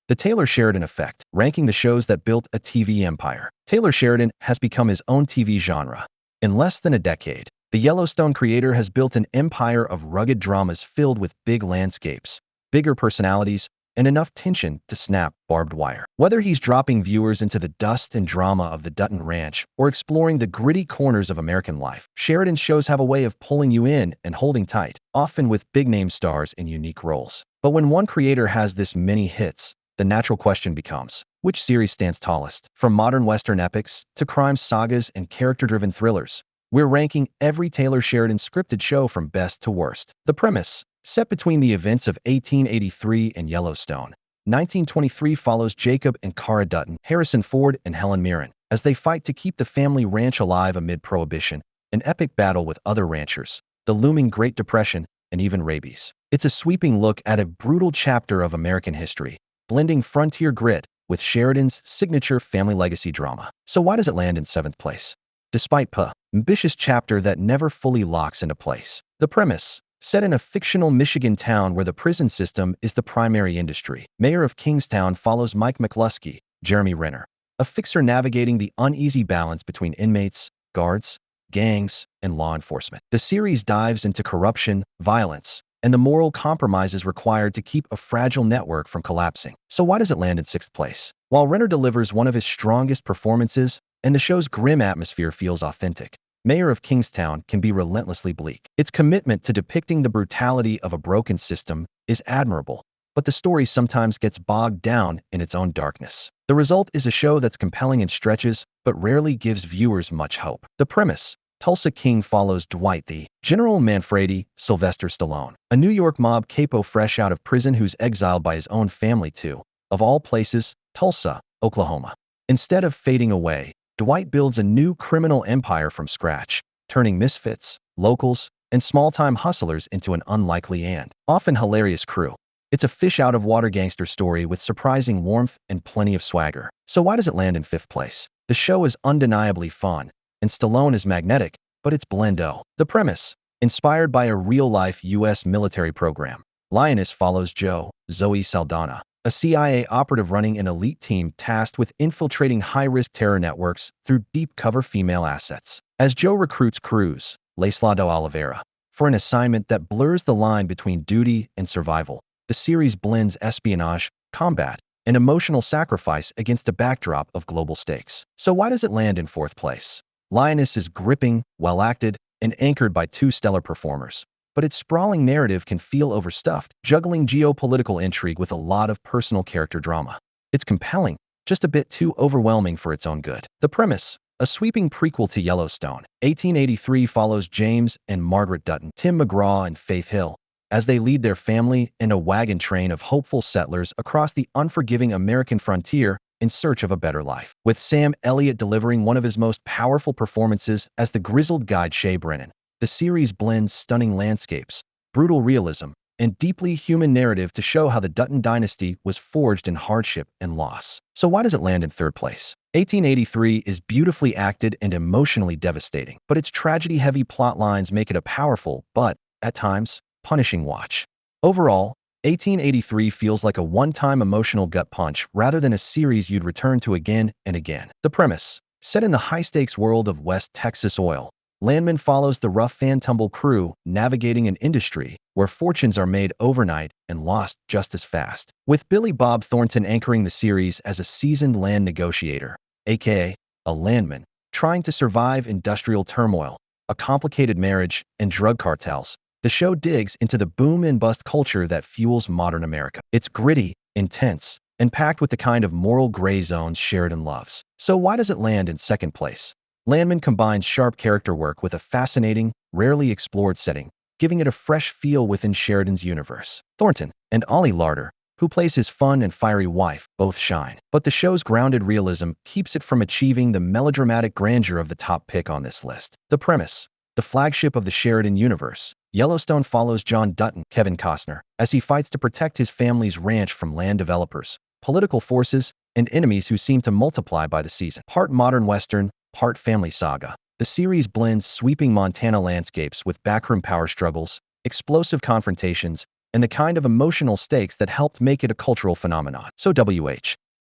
The Taylor Sheridan Effect, ranking the shows that built a TV empire. Taylor Sheridan has become his own TV genre. In less than a decade, the Yellowstone creator has built an empire of rugged dramas filled with big landscapes, bigger personalities, and enough tension to snap barbed wire. Whether he's dropping viewers into the dust and drama of the Dutton Ranch or exploring the gritty corners of American life, Sheridan's shows have a way of pulling you in and holding tight, often with big-name stars in unique roles. But when one creator has this many hits, the natural question becomes, which series stands tallest? From modern Western epics to crime sagas and character-driven thrillers, we're ranking every Taylor Sheridan scripted show from best to worst. The premise: set between the events of 1883 and Yellowstone, 1923 follows Jacob and Cara Dutton, Harrison Ford and Helen Mirren, as they fight to keep the family ranch alive amid Prohibition, an epic battle with other ranchers, the looming Great Depression, and even rabies. It's a sweeping look at a brutal chapter of American history, blending frontier grit with Sheridan's signature family legacy drama. So why does it land in 7th place? Despite ambitious chapter that never fully locks into place. The premise: set in a fictional Michigan town where the prison system is the primary industry, Mayor of Kingstown follows Mike McCluskey, Jeremy Renner, a fixer navigating the uneasy balance between inmates, guards, gangs, and law enforcement. The series dives into corruption, violence, and the moral compromises required to keep a fragile network from collapsing. So why does it land in 6th place? While Renner delivers one of his strongest performances and the show's grim atmosphere feels authentic, Mayor of Kingstown can be relentlessly bleak. Its commitment to depicting the brutality of a broken system is admirable, but the story sometimes gets bogged down in its own darkness. The result is a show that's compelling in stretches, but rarely gives viewers much hope. The premise: Tulsa King follows Dwight the General Manfredi, Sylvester Stallone, a New York mob capo fresh out of prison who's exiled by his own family to, of all places, Tulsa, Oklahoma. Instead of fading away, Dwight builds a new criminal empire from scratch, turning misfits, locals, and small-time hustlers into an unlikely and often hilarious crew. It's a fish-out-of-water gangster story with surprising warmth and plenty of swagger. So why does it land in 5th place? The show is undeniably fun, and Stallone is magnetic, but it's blendo. The premise: inspired by a real-life U.S. military program, Lioness follows Zoe Saldana, a CIA operative running an elite team tasked with infiltrating high-risk terror networks through deep-cover female assets. As Joe recruits Cruz, Leslado Oliveira, for an assignment that blurs the line between duty and survival, the series blends espionage, combat, and emotional sacrifice against a backdrop of global stakes. So why does it land in 4th place? Lioness is gripping, well-acted, and anchored by 2 stellar performers, but its sprawling narrative can feel overstuffed, juggling geopolitical intrigue with a lot of personal character drama. It's compelling, just a bit too overwhelming for its own good. The premise: a sweeping prequel to Yellowstone, 1883 follows James and Margaret Dutton, Tim McGraw and Faith Hill, as they lead their family in a wagon train of hopeful settlers across the unforgiving American frontier in search of a better life. With Sam Elliott delivering one of his most powerful performances as the grizzled guide Shea Brennan, the series blends stunning landscapes, brutal realism, and deeply human narrative to show how the Dutton dynasty was forged in hardship and loss. So why does it land in 3rd place? 1883 is beautifully acted and emotionally devastating, but its tragedy-heavy plot lines make it a powerful, but, at times, punishing watch. Overall, 1883 feels like a one-time emotional gut punch rather than a series you'd return to again and again. The premise: set in the high-stakes world of West Texas oil, Landman follows the rough fan-tumble crew navigating an industry where fortunes are made overnight and lost just as fast. With Billy Bob Thornton anchoring the series as a seasoned land negotiator, aka a landman, trying to survive industrial turmoil, a complicated marriage, and drug cartels, the show digs into the boom and bust culture that fuels modern America. It's gritty, intense, and packed with the kind of moral gray zones Sheridan loves. So why does it land in 2nd place? Landman combines sharp character work with a fascinating, rarely explored setting, giving it a fresh feel within Sheridan's universe. Thornton and Ollie Larder, who plays his fun and fiery wife, both shine. But the show's grounded realism keeps it from achieving the melodramatic grandeur of the top pick on this list. The premise: the flagship of the Sheridan universe, Yellowstone follows John Dutton, Kevin Costner, as he fights to protect his family's ranch from land developers, political forces, and enemies who seem to multiply by the season. Part modern Western, part family saga, the series blends sweeping Montana landscapes with backroom power struggles, explosive confrontations, and the kind of emotional stakes that helped make it a cultural phenomenon. So